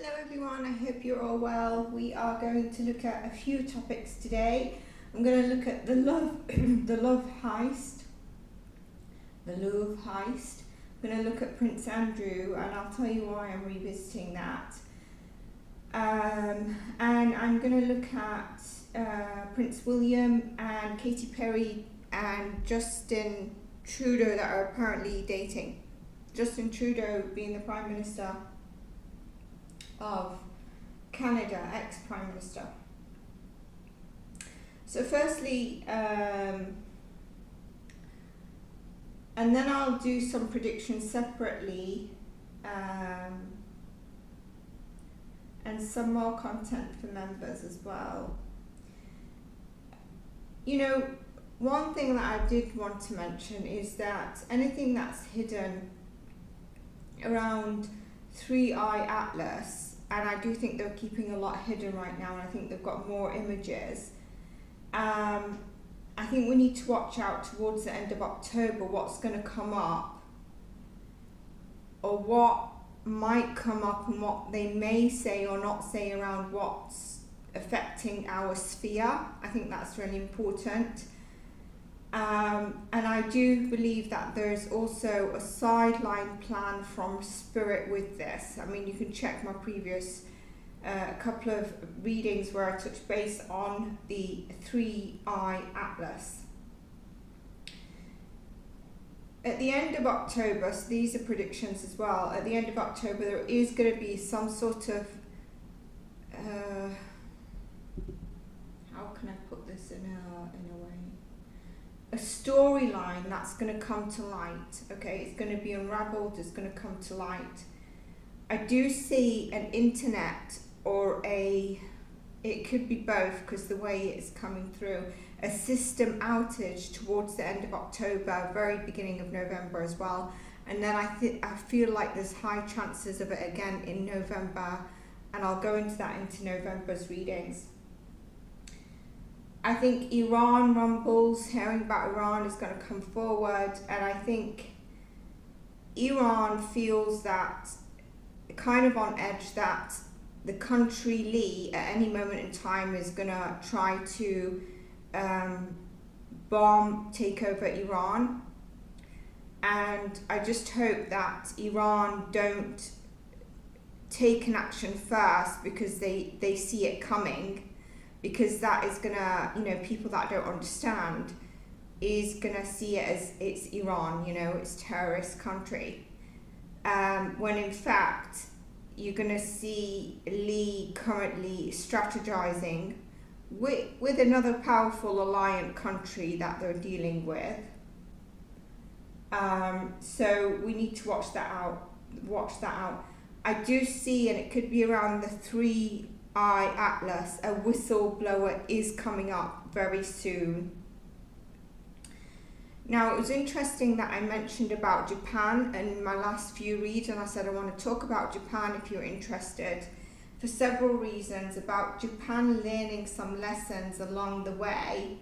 Hello everyone, I hope you're all well. We are going to look at a few topics today. I'm going to look at the Lourve heist, the Lourve heist. I'm going to look at Prince Andrew, and I'll tell you why I'm revisiting that. And I'm going to look at Prince William and Katy Perry and Justin Trudeau that are apparently dating. Justin Trudeau being the Prime Minister of Canada, ex-Prime Minister. So firstly, and then I'll do some predictions separately, and some more content for members as well. You know, one thing that I did want to mention is that anything that's hidden around 3i Atlas, and I do think they're keeping a lot hidden right now, and I think they've got more images. I think we need to watch out towards the end of October what's going to come up, or what might come up, and what they may say or not say around what's affecting our sphere. I think that's really important. And I do believe that there's also a sideline plan from Spirit with this. I mean, you can check my previous couple of readings where I touched base on the 3i Atlas. At the end of October, so these are predictions as well, at the end of October there is going to be some sort of, how can I put this in a way? A storyline that's going to come to light. Okay, it's going to be unraveled, it's going to come to light. I do see an internet, or it could be both because the way it's coming through, a system outage towards the end of October, very beginning of November as well. And then I feel like there's high chances of it again in November, and I'll go into that into November's readings. I think Iran rumbles, hearing about Iran is going to come forward, and I think Iran feels that, kind of on edge, that the country Lee at any moment in time is going to try to take over Iran. And I just hope that Iran don't take an action first because they see it coming. Because that is gonna, you know, people that don't understand is gonna see it as it's Iran, you know, it's terrorist country. When in fact, you're gonna see Lee currently strategizing with another powerful alliant country that they're dealing with. So we need to watch that out. I do see, and it could be around the 3i Atlas, a whistleblower is coming up very soon. Now, it was interesting that I mentioned about Japan in my last few reads, and I said I want to talk about Japan if you're interested, for several reasons, about Japan learning some lessons along the way,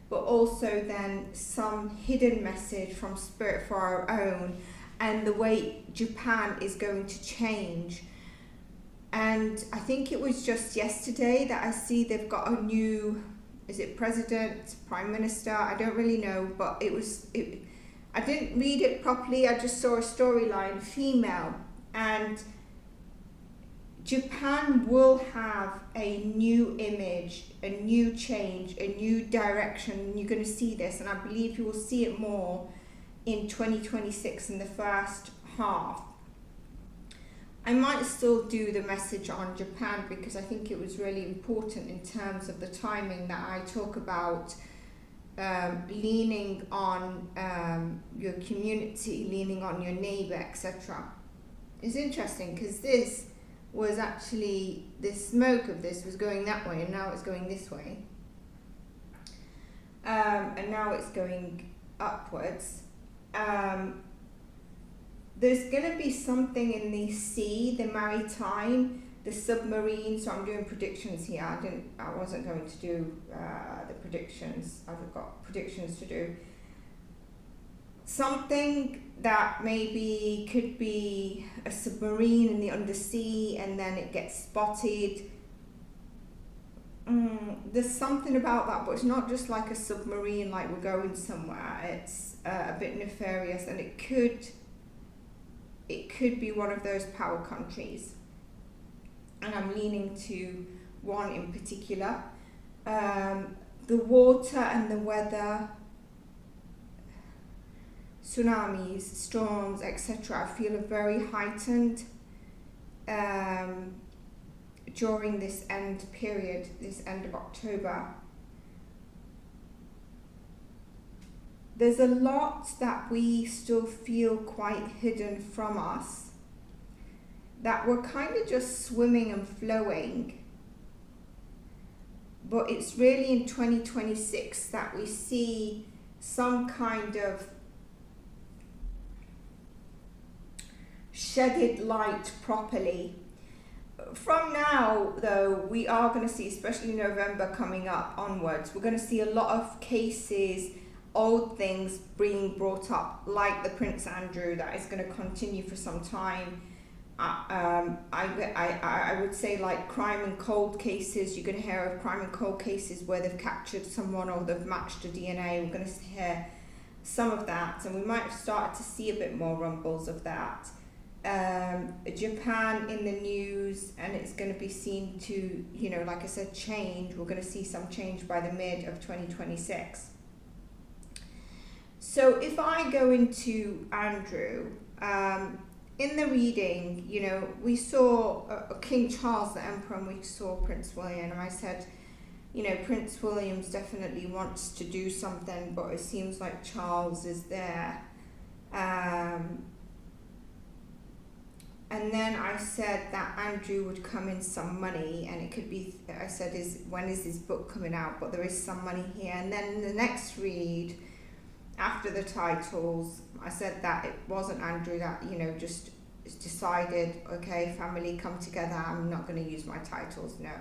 but also then some hidden message from Spirit for our own, and the way Japan is going to change. And I think it was just yesterday that I see they've got a new, is it president, prime minister? I don't really know, but I didn't read it properly. I just saw a storyline, female. And Japan will have a new image, a new change, a new direction. You're going to see this, and I believe you will see it more in 2026 in the first half. I might still do the message on Japan because I think it was really important in terms of the timing that I talk about leaning on your community, leaning on your neighbor, etc. It's interesting because this was actually, the smoke of this was going that way, and now it's going this way. And now it's going upwards. There's going to be something in the sea, the maritime, the submarine. So I'm doing predictions here. I wasn't going to do the predictions. I've got predictions to do. something that maybe could be a submarine in the undersea and then it gets spotted. There's something about that, but it's not just like a submarine, like we're going somewhere. It's a bit nefarious, and it could be one of those power countries. And I'm leaning to one in particular. The water and the weather, tsunamis, storms, etc. I feel are very heightened during this end period, this end of October. There's a lot that we still feel quite hidden from us, that we're kind of just swimming and flowing. But it's really in 2026 that we see some kind of shedded light properly. From now, though, we are going to see, especially November coming up onwards, we're going to see a lot of cases, old things being brought up, like the Prince Andrew, that is going to continue for some time. I would say, like crime and cold cases. You're going to hear of crime and cold cases where they've captured someone or they've matched a DNA. We're going to hear some of that, and we might have started to see a bit more rumbles of that. Japan in the news, and it's going to be seen to, like I said, change. We're going to see some change by the mid of 2026. So if I go into Andrew, in the reading, we saw King Charles the Emperor, and we saw Prince William, and I said, Prince William's definitely wants to do something, but it seems like Charles is there. And then I said that Andrew would come in some money, and it could be, I said, when is his book coming out? But there is some money here. And then in the next read, after the titles, I said that it wasn't Andrew that, just decided, okay, family come together, I'm not going to use my titles, no.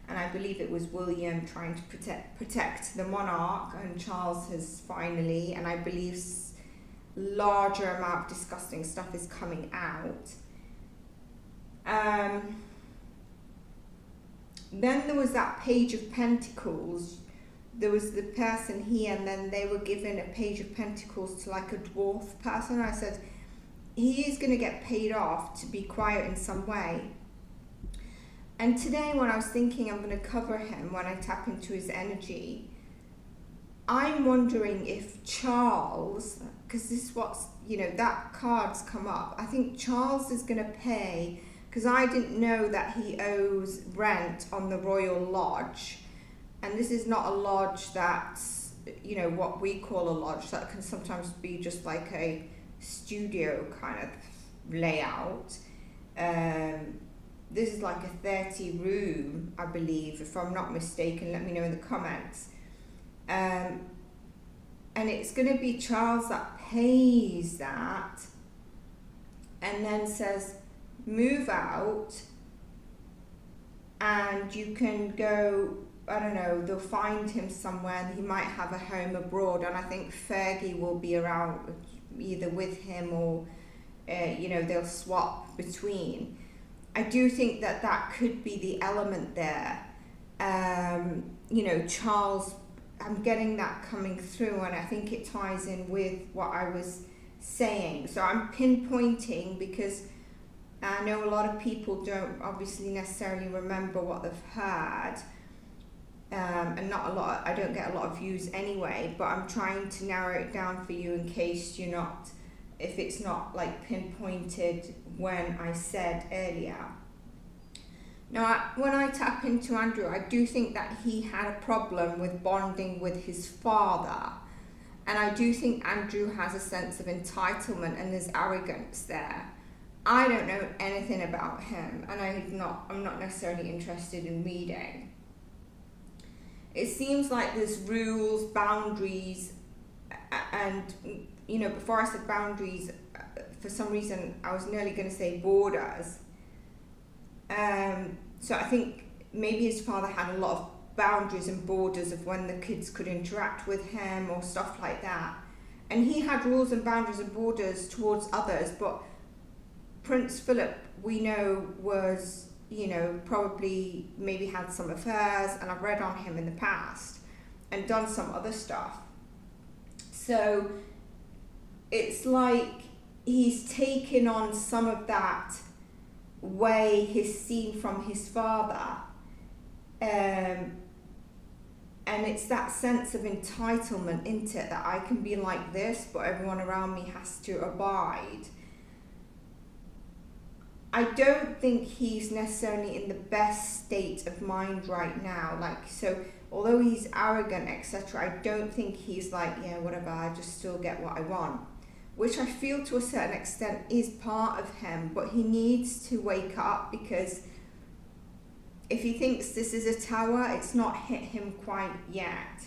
And I believe it was William trying to protect the monarch, and Charles has finally, and I believe larger amount of disgusting stuff is coming out. Then there was that Page of Pentacles. There was the person here, and then they were given a Page of Pentacles to like a dwarf person. I said, he is going to get paid off to be quiet in some way. And today when I was thinking I'm going to cover him when I tap into his energy, I'm wondering if Charles, because this is what's, that card's come up. I think Charles is going to pay, because I didn't know that he owes rent on the Royal Lodge. And this is not a lodge that's, what we call a lodge. That can sometimes be just like a studio kind of layout. This is like a 30 room, I believe, if I'm not mistaken. Let me know in the comments. And it's going to be Charles that pays that, and then says, move out, and you can go, I don't know, they'll find him somewhere, and he might have a home abroad. And I think Fergie will be around either with him or, they'll swap between. I do think that could be the element there. Charles, I'm getting that coming through, and I think it ties in with what I was saying. So I'm pinpointing, because I know a lot of people don't obviously necessarily remember what they've heard. And I don't get a lot of views anyway, but I'm trying to narrow it down for you in case if it's not like pinpointed when I said earlier. Now, when I tap into Andrew, I do think that he had a problem with bonding with his father. And I do think Andrew has a sense of entitlement, and there's arrogance there. I don't know anything about him, and I'm not necessarily interested in reading. It seems like there's rules, boundaries, and, before I said boundaries, for some reason I was nearly going to say borders. So I think maybe his father had a lot of boundaries and borders of when the kids could interact with him or stuff like that. And he had rules and boundaries and borders towards others, but Prince Philip, we know, was, you know, probably maybe had some affairs, and I've read on him in the past and done some other stuff. So it's like he's taken on some of that way he's seen from his father. And it's that sense of entitlement, isn't it, that I can be like this, but everyone around me has to abide. I don't think he's necessarily in the best state of mind right now. Like, so although he's arrogant, etc., I don't think he's like, yeah, whatever, I just still get what I want. Which I feel to a certain extent is part of him, but he needs to wake up, because if he thinks this is a tower, it's not hit him quite yet.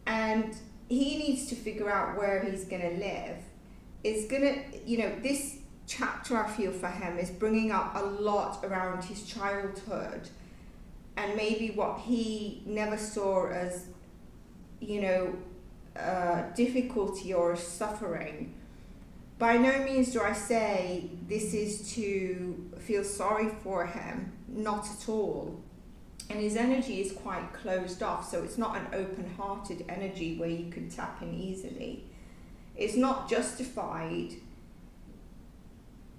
And he needs to figure out where he's going to live. It's going to, you know, this chapter I feel for him is bringing up a lot around his childhood and maybe what he never saw as, you know, difficulty or suffering. By no means do I say this is to feel sorry for him, not at all. And his energy is quite closed off, so it's not an open-hearted energy where you can tap in easily. It's not justified,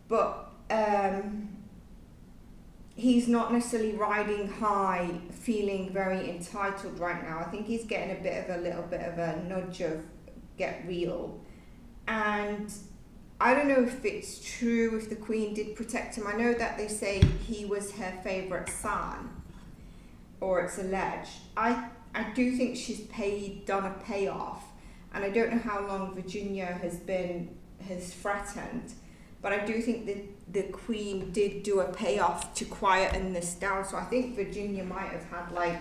but he's not necessarily riding high, feeling very entitled right now. I think he's getting a little bit of a nudge of get real. And I don't know if it's true, if the Queen did protect him. I know that they say he was her favourite son, or it's alleged. I do think she's done a payoff, and I don't know how long Virginia has threatened, but I do think that the Queen did do a payoff to quieten this down. So I think Virginia might have had like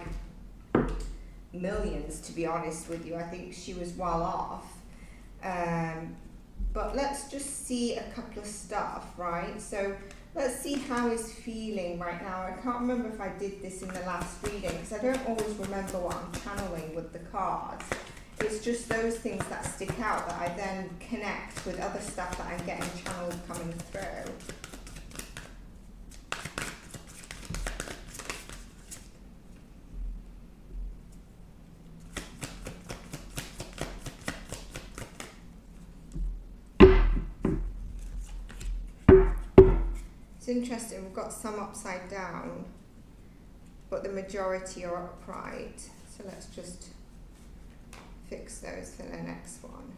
millions, to be honest with you. I think she was well off. But let's just see a couple of stuff, right? So let's see how he's feeling right now. I can't remember if I did this in the last reading, because I don't always remember what I'm channeling with the cards. It's just those things that stick out that I then connect with other stuff that I'm getting channeled coming through. It's interesting, we've got some upside down, but the majority are upright. So let's just fix those for the next one.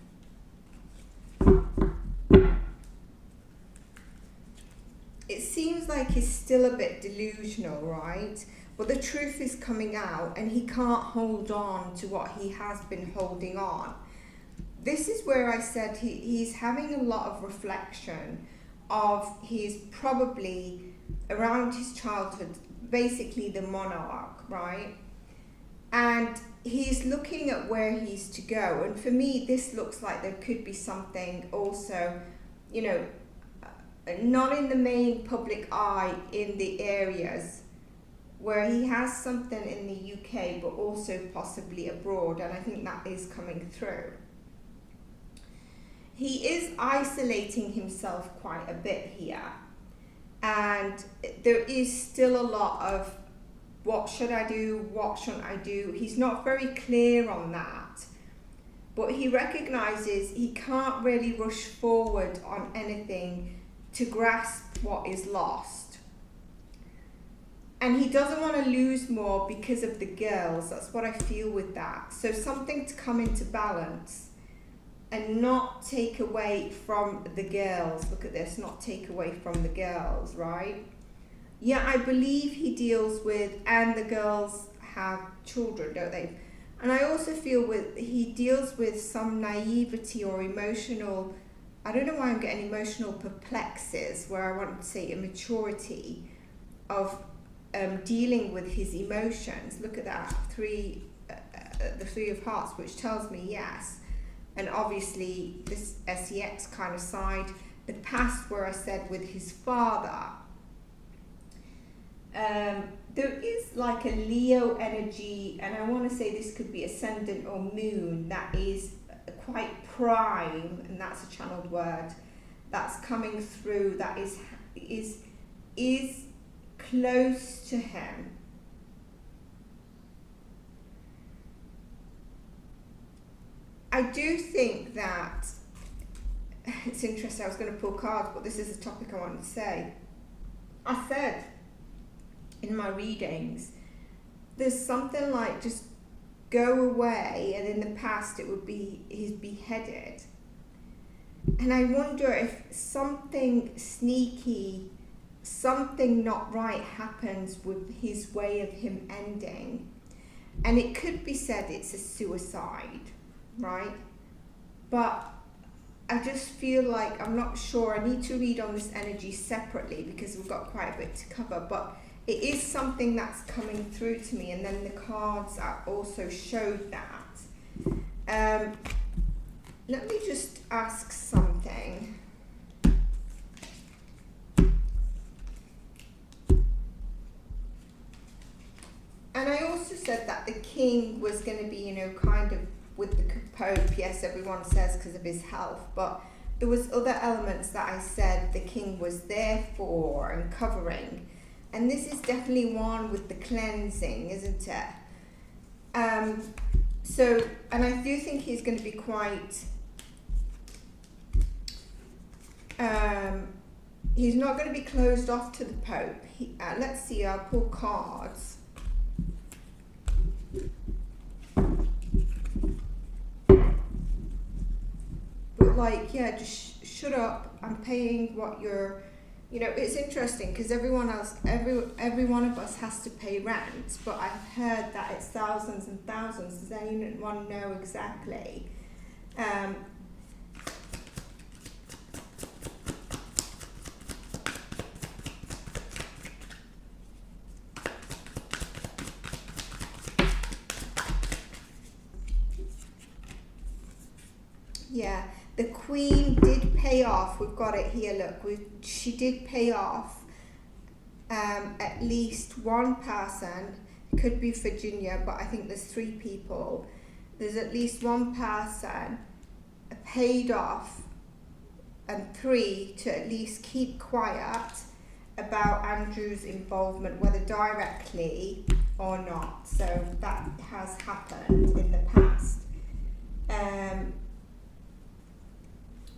It seems like he's still a bit delusional, right? But the truth is coming out, and he can't hold on to what he has been holding on. This is where I said he's having a lot of reflection of he's probably around his childhood, basically the monarch, right? And he's looking at where he's to go. And for me, this looks like there could be something also, you know, not in the main public eye in the areas where he has something in the UK, but also possibly abroad. And I think that is coming through. He is isolating himself quite a bit here, and there is still a lot of what should I do, what shouldn't I do. He's not very clear on that, but he recognizes he can't really rush forward on anything to grasp what is lost. And he doesn't want to lose more because of the girls. That's what I feel with that. So something to come into balance and not take away from the girls. Look at this, not take away from the girls, right? Yeah, I believe he deals with, and the girls have children, don't they? And I also feel he deals with some naivety or emotional, I don't know why I'm getting emotional perplexes, where I want to say immaturity of dealing with his emotions. Look at that, the Three of Hearts, which tells me yes. And obviously this SEX kind of side, the past where I said with his father, there is like a Leo energy, and I want to say this could be ascendant or moon, that is quite prime, and that's a channeled word, that's coming through, that is close to him. I do think that it's interesting. I was going to pull cards, but this is a topic I wanted to say. I said in my readings, there's something like just go away, and in the past it would be he's beheaded. And I wonder if something sneaky, something not right happens with his way of him ending. And it could be said it's a suicide, right? But I just feel like, I'm not sure, I need to read on this energy separately because we've got quite a bit to cover, but it is something that's coming through to me, and then the cards also showed that. Let me just ask something. And I also said that the king was going to be, you know, kind of with the Pope. Yes, everyone says because of his health, but there was other elements that I said the king was there for and covering. And this is definitely one with the cleansing, isn't it? So, and I do think he's going to be quite, he's not going to be closed off to the Pope. Let's see, I'll pull cards. But like, yeah, just shut up. I'm paying what you're, you know, it's interesting because everyone else, every one of us has to pay rent, but I've heard that it's thousands and thousands. Does anyone know exactly? Yeah, the Queen did pay off. We've got it here, look. She did pay off at least one person. It could be Virginia, but I think there's 3 people. There's at least one person paid off, and 3 to at least keep quiet about Andrew's involvement, whether directly or not. So that has happened in the past.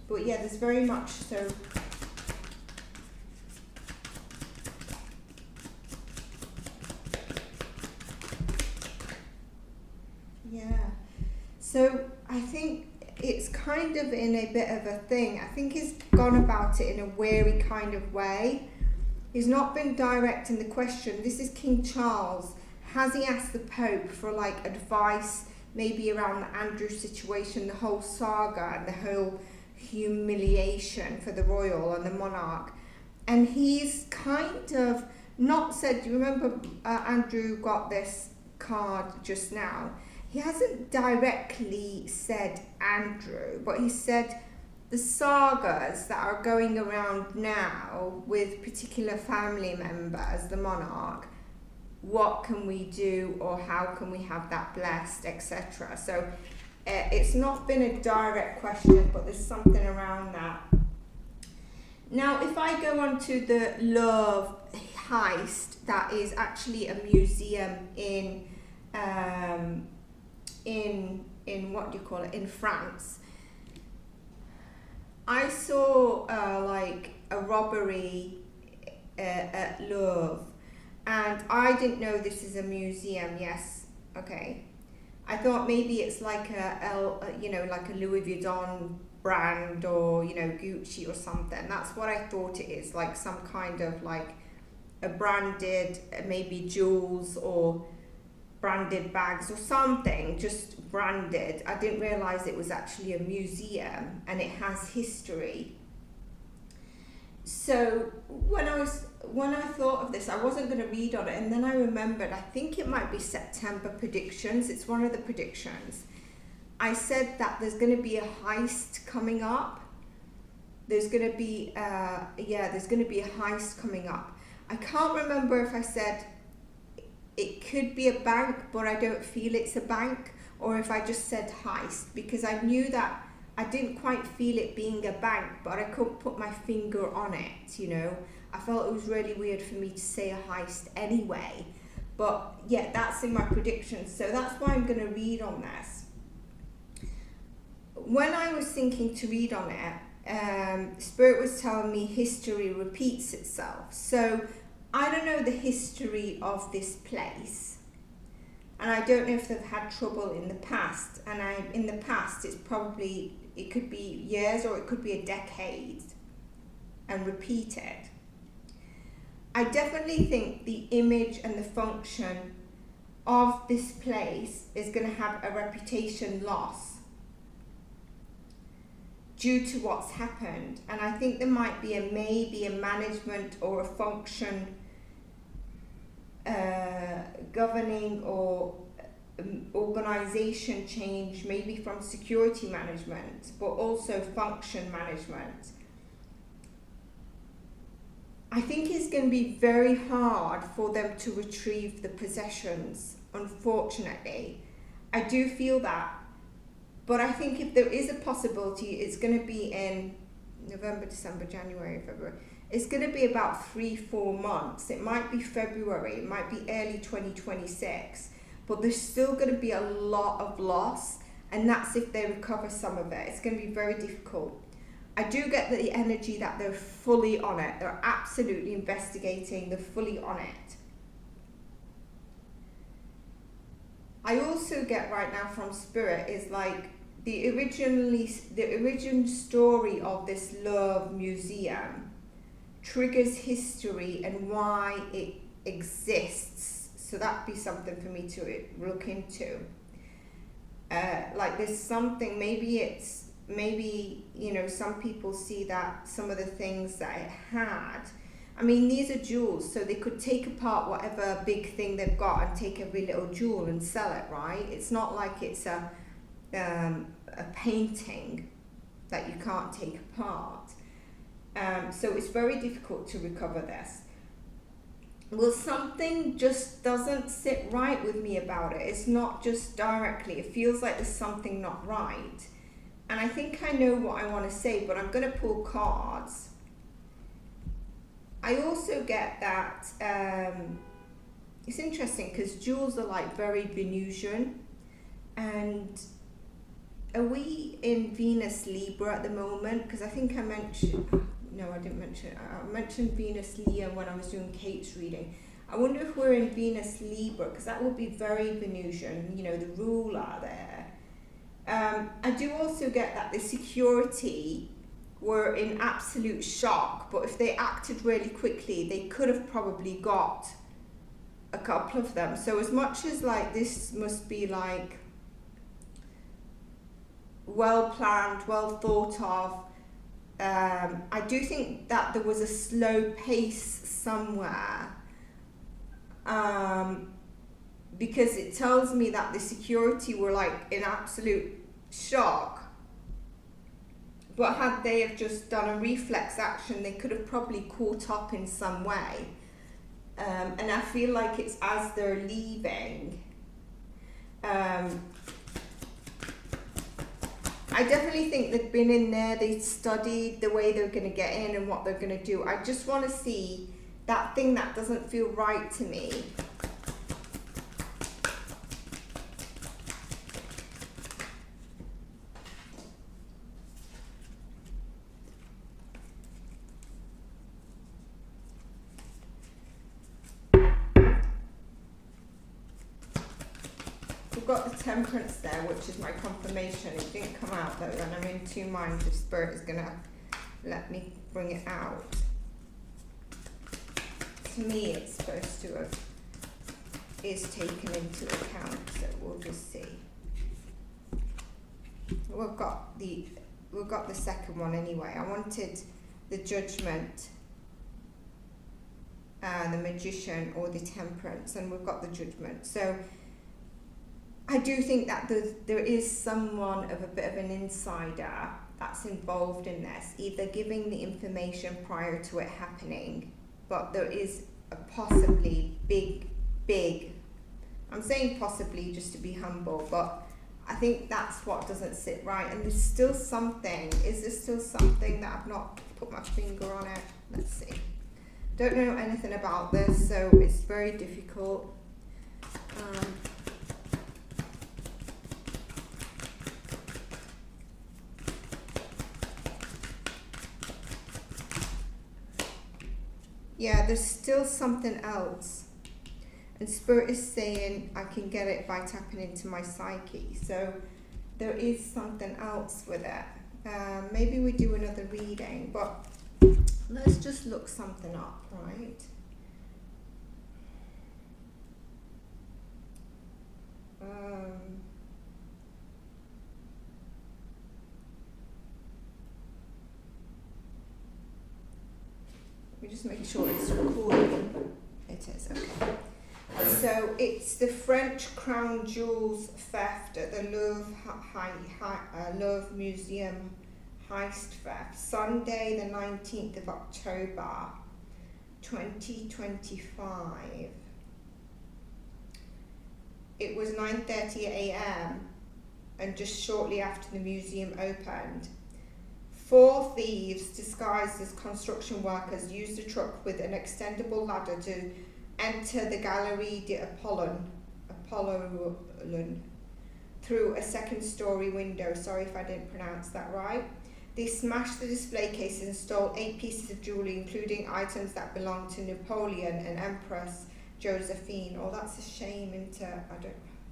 But yeah, there's very much so. Yeah. So I think it's kind of in a bit of a thing. I think he's gone about it in a wary kind of way. He's not been direct in the question. This is King Charles. Has he asked the Pope for like advice, maybe around the Andrew situation, the whole saga and the whole humiliation for the royal and the monarch? And he's kind of not said, you remember Andrew got this card just now. He hasn't directly said Andrew, but he said the sagas that are going around now with particular family members, the monarch, what can we do, or how can we have that blessed, etc. So it's not been a direct question, but there's something around that. Now, if I go on to the Lourve Heist, that is actually a museum in what do you call it, in France. I saw like a robbery at Lourve, and I didn't know this is a museum. Yes, okay. I thought maybe it's like like a Louis Vuitton brand, or Gucci or something. That's what I thought it is, like some kind of like a branded, maybe jewels or branded bags or something, just branded. I didn't realize it was actually a museum and it has history. So when I thought of this, I wasn't going to read on it, and then I remembered, I think it might be September predictions. It's one of the predictions. I said that there's going to be a heist coming up. There's going to be there's going to be a heist coming up. I can't remember if I said it could be a bank, but I don't feel it's a bank, or if I just said heist, because I knew that I didn't quite feel it being a bank, but I couldn't put my finger on it, you know. I felt it was really weird for me to say a heist anyway. But yeah, that's in my predictions. So that's why I'm going to read on this. When I was thinking to read on it, Spirit was telling me history repeats itself. So I don't know the history of this place. And I don't know if they've had trouble in the past. And in the past, it could be years or it could be a decade and repeated. I definitely think the image and the function of this place is going to have a reputation loss due to what's happened. And I think there might be maybe a management or a function governing or organization change, maybe from security management, but also function management. I think it's going to be very hard for them to retrieve the possessions, unfortunately. I do feel that. But I think if there is a possibility, it's going to be in November, December, January, February. It's going to be about 3-4 months. It might be February, it might be early 2026. But there's still going to be a lot of loss. And that's if they recover some of it. It's going to be very difficult. I do get the energy that they're fully on it. They're absolutely investigating. They're fully on it. I also get right now from Spirit is like the original story of this Lourve museum triggers history and why it exists. So that'd be something for me to look into. Like there's something, maybe, you know, some people see that some of the things that it had, I mean, these are jewels, so they could take apart whatever big thing they've got and take every little jewel and sell it, right? It's not like it's a painting that you can't take apart. So it's very difficult to recover this. Well, something just doesn't sit right with me about it. It's not just directly. It feels like there's something not right. And I think I know what I want to say, but I'm going to pull cards. I also get that it's interesting because jewels are like very Venusian. And are we in Venus Libra at the moment? Because I think I mentioned, no, I didn't mention it. I mentioned Venus Leo when I was doing Kate's reading. I wonder if we're in Venus Libra, because that would be very Venusian, you know, the ruler there. I do also get that the security were in absolute shock, but if they acted really quickly, they could have probably got a couple of them. So as much as like this must be like well planned, well thought of, I do think that there was a slow pace somewhere, because it tells me that the security were like in absolute shock. But had they have just done a reflex action, they could have probably caught up in some way. And I feel like it's as they're leaving. I definitely think they've been in there, they studied the way they're going to get in and what they're going to do. I just want to see that thing that doesn't feel right to me. We've got the Temperance there, which is my confirmation. It didn't come out though, and I'm in two minds if Spirit is going to let me bring it out. To me, it's supposed to have is taken into account, so we'll just see. We've got the second one anyway. I wanted the Judgment, the Magician, or the Temperance, and we've got the Judgment. So I do think that there is someone of a bit of an insider that's involved in this, either giving the information prior to it happening, but there is a possibly big, I'm saying possibly just to be humble, but I think that's what doesn't sit right. And there's still something. Is there still something that I've not put my finger on it? Let's see. Don't know anything about this, so it's very difficult. Yeah, there's still something else. And Spirit is saying I can get it by tapping into my psyche. So there is something else with it. Maybe we do another reading, but let's just look something up, right? Let me just make sure it's recording. It is, okay. So it's the French crown jewels theft at the Lourve Museum heist theft, Sunday the 19th of October 2025. It was 9:30 a.m. and just shortly after the museum opened. 4 thieves disguised as construction workers used a truck with an extendable ladder to enter the Galerie d'Apollon through a second-story window. Sorry if I didn't pronounce that right. They smashed the display cases and stole 8 pieces of jewelry, including items that belonged to Napoleon and Empress Josephine. Oh, that's a shame. I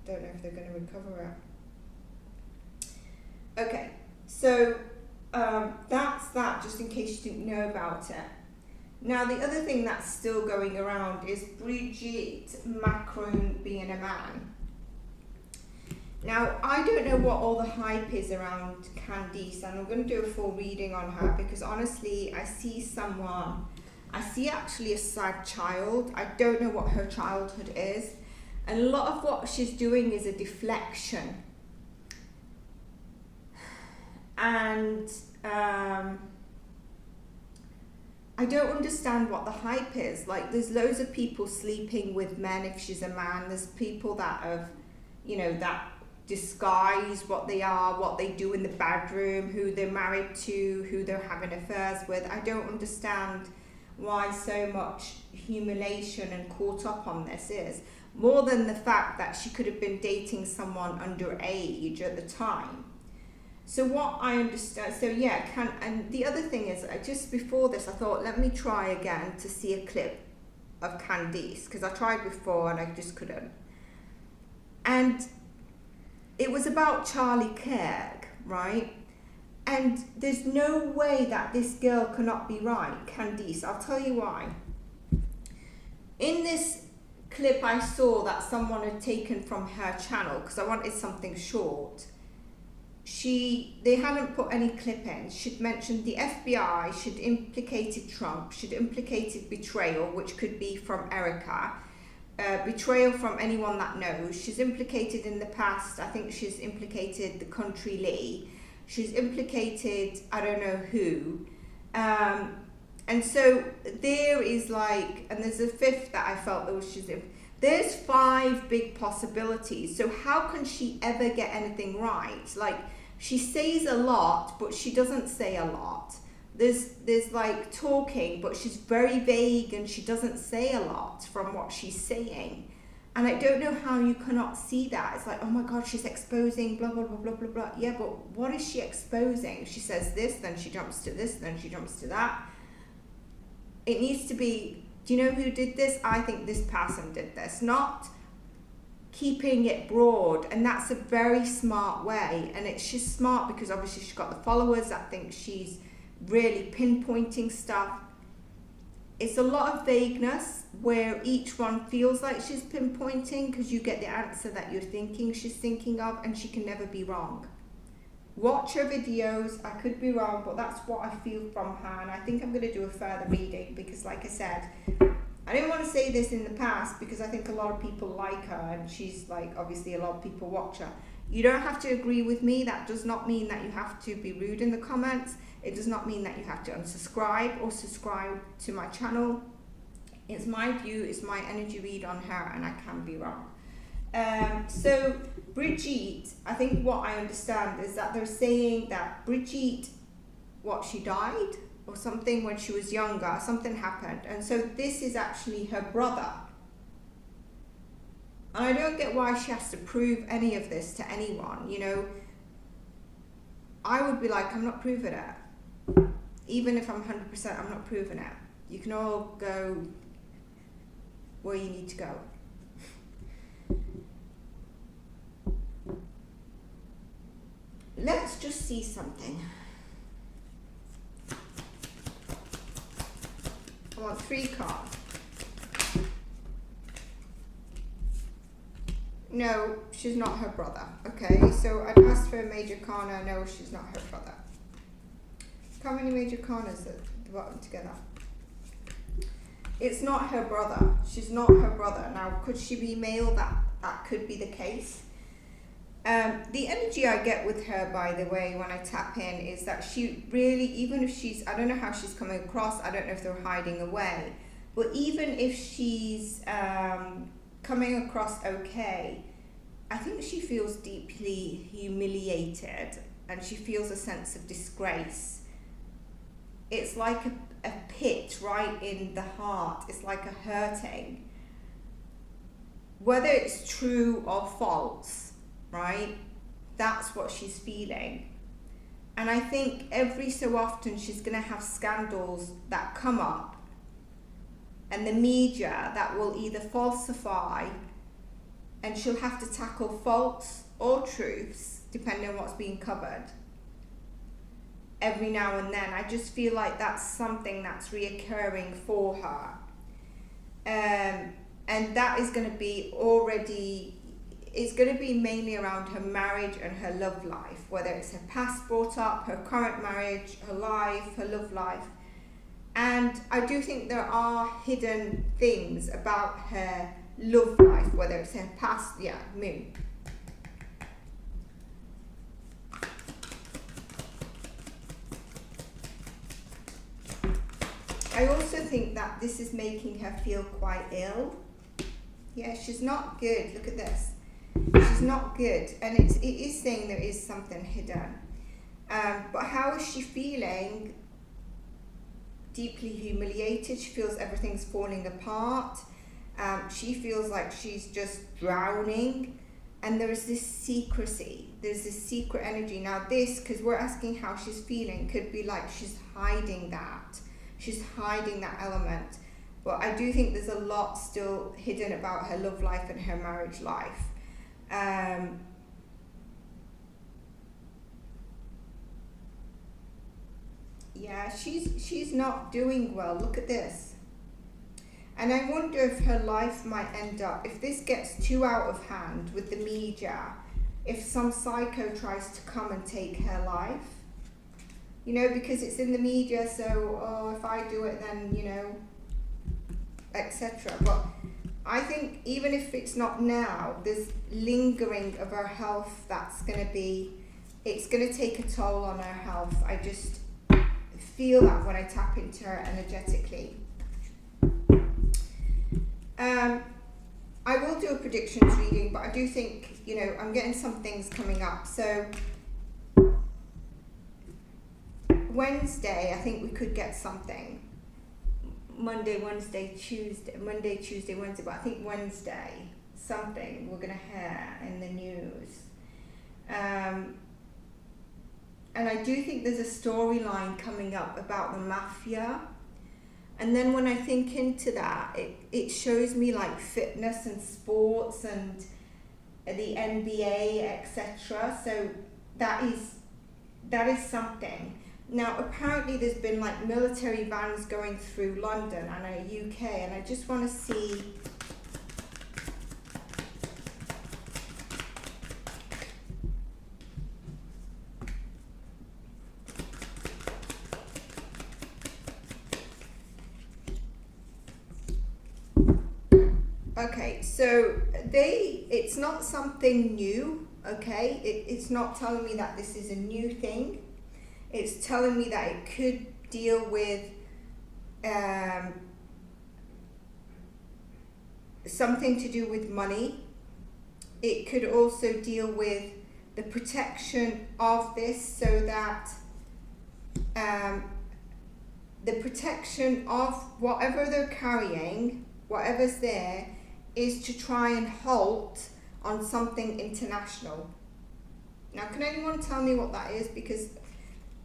don't know if they're going to recover it. Okay, so that's that, just in case you didn't know about it. Now, the other thing that's still going around is Brigette Macron being a man. Now, I don't know what all the hype is around Candice, and I'm going to do a full reading on her because honestly, I see actually a sad child. I don't know what her childhood is. And a lot of what she's doing is a deflection. And I don't understand what the hype is. Like, there's loads of people sleeping with men if she's a man. There's people that have, that disguise what they are, what they do in the bedroom, who they're married to, who they're having affairs with. I don't understand why so much humiliation and caught up on this is. More than the fact that she could have been dating someone underage at the time. So what I understand, and the other thing is, just before this, I thought, let me try again to see a clip of Candice, because I tried before and I just couldn't. And it was about Charlie Kirk, right? And there's no way that this girl cannot be right, Candice. I'll tell you why. In this clip I saw that someone had taken from her channel, because I wanted something short, they hadn't put any clip in. She'd mentioned the FBI, she'd implicated Trump, she'd implicated betrayal, which could be from Erica, betrayal from anyone that knows. She's implicated in the past, I think she's implicated the country Lee, she's implicated I don't know who, and so there is and there's a fifth that I felt that was there's 5 big possibilities. So how can she ever get anything right? Like, she says a lot, but she doesn't say a lot. There's talking, but she's very vague and she doesn't say a lot from what she's saying. And I don't know how you cannot see that. It's like, oh my God, she's exposing blah, blah, blah, blah, blah, blah. Yeah, but what is she exposing? She says this, then she jumps to this, then she jumps to that. It needs to be, do you know who did this? I think this person did this, not keeping it broad. And that's a very smart way. And she's smart because obviously she's got the followers. I think she's really pinpointing stuff. It's a lot of vagueness where each one feels like she's pinpointing, because you get the answer that you're thinking she's thinking of, and she can never be wrong. Watch her videos. I could be wrong, but that's what I feel from her, and I think I'm going to do a further reading because, like I said, I didn't want to say this in the past because I think a lot of people like her, and she's obviously a lot of people watch her. You don't have to agree with me. That does not mean that you have to be rude in the comments. It does not mean that you have to unsubscribe or subscribe to my channel. It's my view, it's my energy read on her, and I can be wrong. So Brigette, I think what I understand is that they're saying that Brigette, she died or something when she was younger, something happened. And so this is actually her brother. And I don't get why she has to prove any of this to anyone, you know. I would be like, I'm not proving it. Even if I'm 100%, I'm not proving it. You can all go where you need to go. Let's just see something. I want 3 cards. No, she's not her brother. Okay, so I'd asked for a major arcana. No, she's not her brother. How many major arcanas at the bottom together? It's not her brother. She's not her brother. Now, could she be male? That could be the case. The energy I get with her, by the way, when I tap in, is that she really, even if she's, I don't know how she's coming across, I don't know if they're hiding away, but even if she's coming across okay, I think she feels deeply humiliated and she feels a sense of disgrace. It's like a pit right in the heart. It's like a hurting. Whether it's true or false, right? That's what she's feeling. And I think every so often she's going to have scandals that come up, and the media that will either falsify, and she'll have to tackle faults or truths depending on what's being covered every now and then. I just feel like that's something that's reoccurring for her. And that is going to be it's going to be mainly around her marriage and her love life, whether it's her past brought up, her current marriage, her life, her love life. And I do think there are hidden things about her love life, whether it's her past, moon. I also think that this is making her feel quite ill. Yeah, she's not good. Look at this. She's not good. And it is saying there is something hidden. But how is she feeling? Deeply humiliated. She feels everything's falling apart. She feels like she's just drowning. And there is this secrecy. There's this secret energy. Now this, because we're asking how she's feeling, could be like she's hiding that. She's hiding that element. But I do think there's a lot still hidden about her love life and her marriage life. Yeah, she's not doing well. Look at this. And I wonder if her life might end up, if this gets too out of hand with the media, if some psycho tries to come and take her life. You know, because it's in the media, so, if I do it, then, you know, etc. But I think even if it's not now, there's lingering of her health that's going to be, it's going to take a toll on her health. I just feel that when I tap into her energetically. I will do a predictions reading, but I do think, you know, I'm getting some things coming up. So Wednesday, I think we could get something. Monday, Tuesday, Wednesday, but I think Wednesday, something we're going to hear in the news. And I do think there's a storyline coming up about the mafia. And then when I think into that, it shows me like fitness and sports and the NBA, etc. So that is something. Now, apparently there's been like military vans going through London and the UK, and I just want to see. Okay, so it's not something new, okay? It's not telling me that this is a new thing. It's telling me that it could deal with something to do with money, it could also deal with the protection of this, so that the protection of whatever they're carrying, whatever's there, is to try and halt on something international. Now, can anyone tell me what that is? Because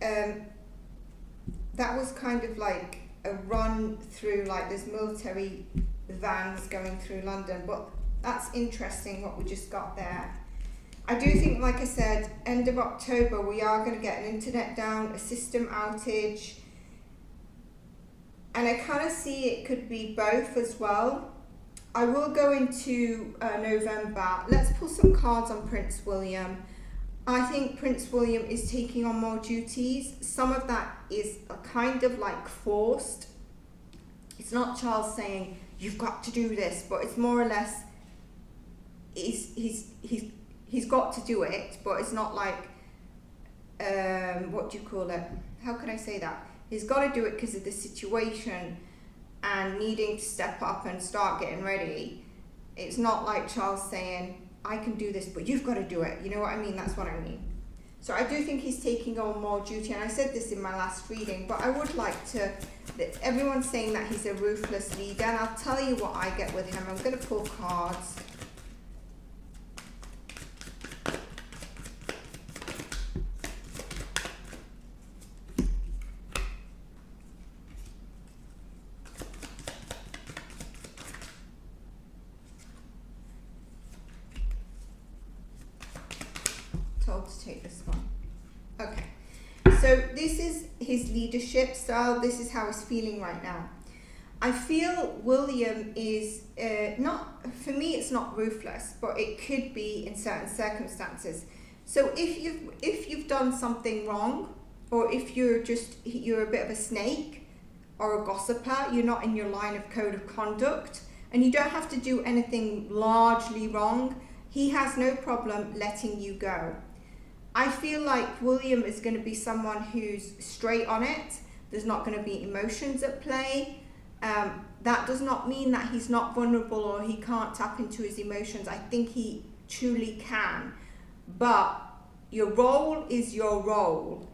that was kind of like a run through, like there's military vans going through London, but that's interesting what we just got there. I do think, like I said, end of October, we are going to get an internet down, a system outage, and I kind of see it could be both as well. I will go into November. Let's pull some cards on Prince William. I think Prince William is taking on more duties. Some of that is a kind of like forced. It's not Charles saying, you've got to do this, but it's more or less, he's got to do it, but it's not like, what do you call it? How can I say that? He's got to do it because of the situation and needing to step up and start getting ready. It's not like Charles saying, I can do this, but you've got to do it. You know what I mean? That's what I mean. So I do think he's taking on more duty, and I said this in my last reading, but I would like to, everyone's saying that he's a ruthless leader, and I'll tell you what I get with him. I'm going to pull cards. Told to take this one. Okay, so this is his leadership style. This is how he's feeling right now. I feel William is not, for me it's not ruthless, but it could be in certain circumstances. So if you've done something wrong, or if you're a bit of a snake or a gossiper, you're not in your line of code of conduct, and you don't have to do anything largely wrong, he has no problem letting you go. I feel like William is going to be someone who's straight on it. There's not going to be emotions at play. That does not mean that he's not vulnerable or he can't tap into his emotions. I think he truly can. But your role is your role.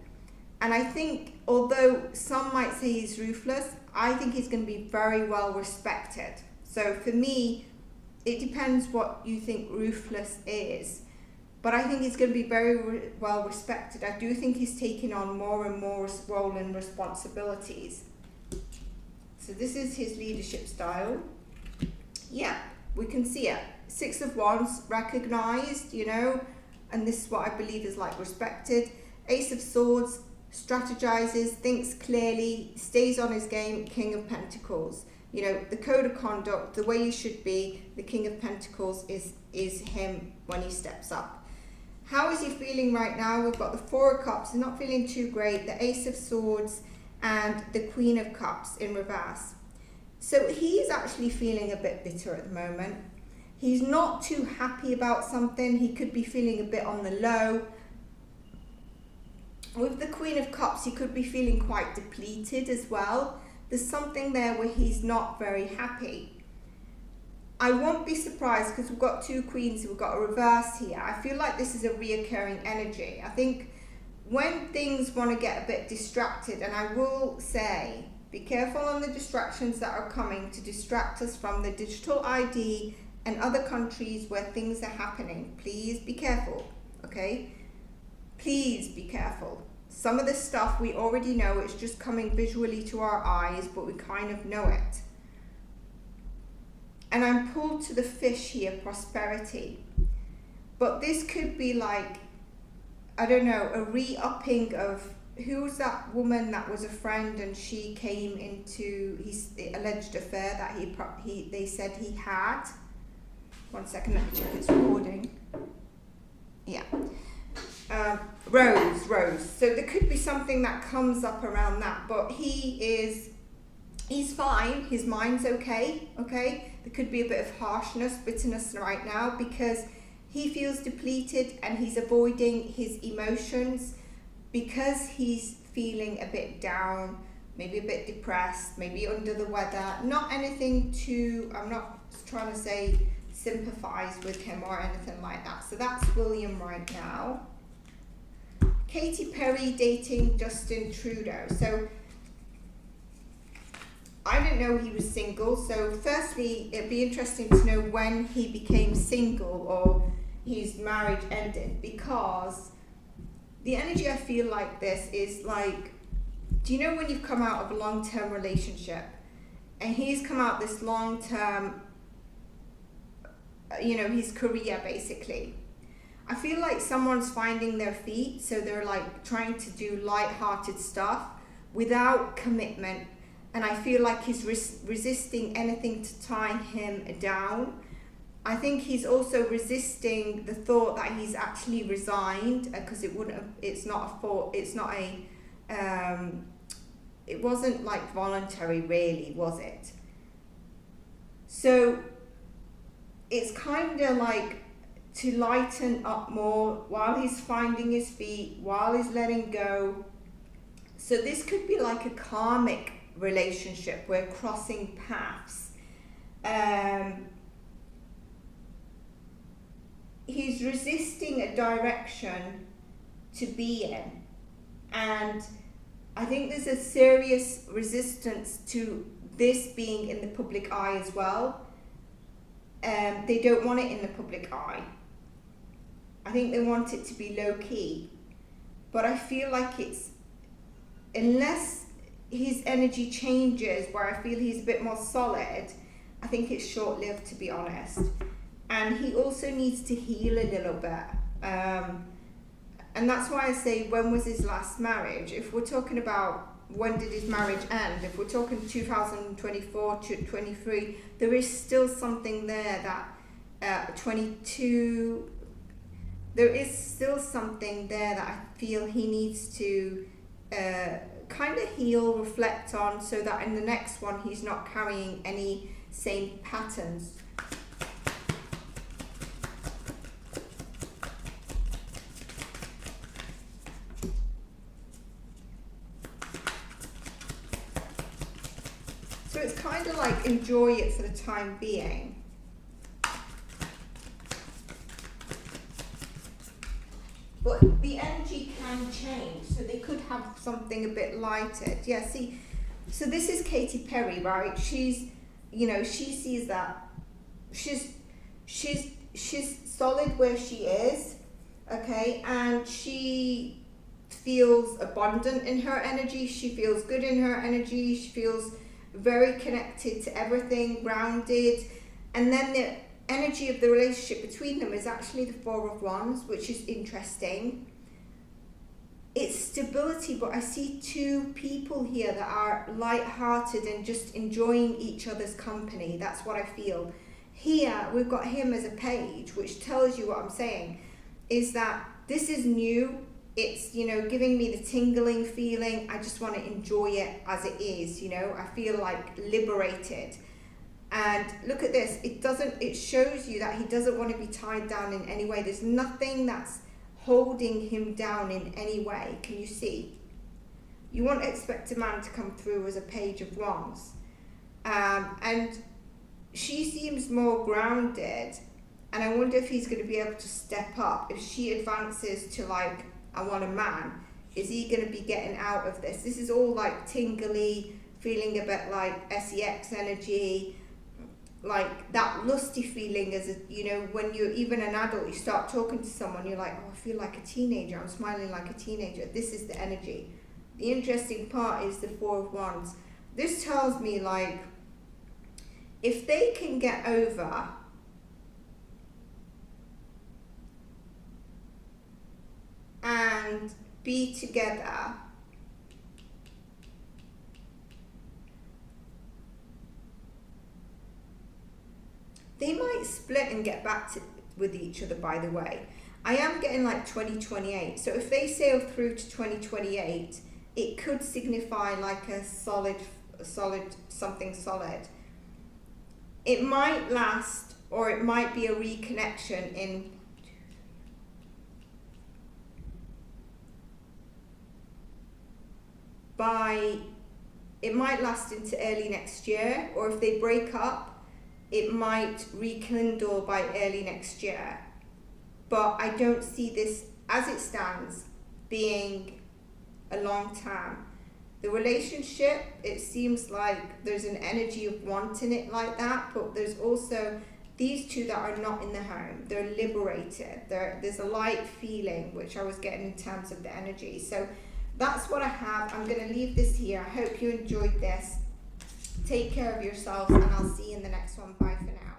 And I think, although some might say he's ruthless, I think he's going to be very well respected. So for me, it depends what you think ruthless is. But I think he's going to be very well respected. I do think he's taking on more and more role and responsibilities. So this is his leadership style. Yeah, we can see it. 6 of Wands, recognized, you know, and this is what I believe is like respected. Ace of Swords, strategizes, thinks clearly, stays on his game. King of Pentacles. You know, the code of conduct, the way you should be. The King of Pentacles is him when he steps up. How is he feeling right now? We've got the 4 of Cups, he's not feeling too great, the Ace of Swords and the Queen of Cups in reverse. So he's actually feeling a bit bitter at the moment. He's not too happy about something. He could be feeling a bit on the low. With the Queen of Cups, he could be feeling quite depleted as well. There's something there where he's not very happy. I won't be surprised because we've got 2 queens, we've got a reverse here. I feel like this is a reoccurring energy. I think when things want to get a bit distracted, and I will say, be careful on the distractions that are coming to distract us from the digital ID and other countries where things are happening. Please be careful, okay? Please be careful. Some of this stuff we already know, it's just coming visually to our eyes, but we kind of know it. And I'm pulled to the fish here, prosperity. But this could be like, I don't know, a re-upping of, who was that woman that was a friend and she came into his alleged affair that they said he had. 1 second, let me check it's recording. Yeah. Rose. So there could be something that comes up around that, but he's fine, his mind's okay. There could be a bit of harshness, bitterness right now because he feels depleted and he's avoiding his emotions because he's feeling a bit down, maybe a bit depressed, maybe under the weather. Not anything too, I'm not trying to say sympathize with him or anything like that. So that's William right now. Katy Perry dating Justin Trudeau. So I didn't know he was single. So firstly, it'd be interesting to know when he became single or his marriage ended, because the energy I feel like this is like, do you know when you've come out of a long-term relationship and he's come out this long-term, you know, his career basically. I feel like someone's finding their feet, so they're like trying to do light-hearted stuff without commitment, and I feel like he's resisting anything to tie him down. I think he's also resisting the thought that he's actually resigned, because it wasn't like voluntary really, was it? So it's kind of like to lighten up more while he's finding his feet, while he's letting go. So this could be like a karmic relationship. We're crossing paths. He's resisting a direction to be in, and I think there's a serious resistance to this being in the public eye as well. They don't want it in the public eye. I think they want it to be low key, but I feel like it's, unless his energy changes where I feel he's a bit more solid, I think it's short-lived, to be honest. And he also needs to heal a little bit. And that's why I say, when was his last marriage? If we're talking about when did his marriage end, if we're talking 2024 to 23, there is still something there that 22, there is still something there that I feel he needs to kind of heal, reflect on, so that in the next one he's not carrying any same patterns. So it's kind of like enjoy it for the time being. But the energy can change, so they could have something a bit lighted. Yeah, see, so this is Katy Perry, right? She's, you know, she sees that she's solid where she is, okay, and she feels abundant in her energy. She feels good in her energy. She feels very connected to everything, grounded. And then the energy of the relationship between them is actually the Four of Wands, which is interesting. It's stability, but I see two people here that are light-hearted and just enjoying each other's company. That's what I feel. Here, we've got him as a page, which tells you what I'm saying, is that this is new. It's, you know, giving me the tingling feeling. I just want to enjoy it as it is, you know. I feel like liberated. And look at this. It shows you that he doesn't want to be tied down in any way. There's nothing that's holding him down in any way. Can you see? You won't expect a man to come through as a Page of Wands. And she seems more grounded. And I wonder if he's going to be able to step up. If she advances to like, I want a man, is he going to be getting out of this? This is all like tingly, feeling a bit like sex energy, like that lusty feeling as a, you know, when you're even an adult, you start talking to someone, you're like, oh, I feel like a teenager, I'm smiling like a teenager. This is the energy. The interesting part is the Four of Wands. This tells me like, if they can get over and be together, they might split and get back with each other, by the way. I am getting like 2028. So if they sail through to 2028, it could signify like a solid, something solid. It might last, or it might be a reconnection in it might last into early next year, or if they break up, it might rekindle by early next year. But I don't see this, as it stands, being a long term. The relationship, it seems like there's an energy of wanting it like that, but there's also these two that are not in the home. They're liberated. There's a light feeling, which I was getting in terms of the energy. So that's what I have. I'm going to leave this here. I hope you enjoyed this. Take care of yourselves, and I'll see you in the next one. Bye for now.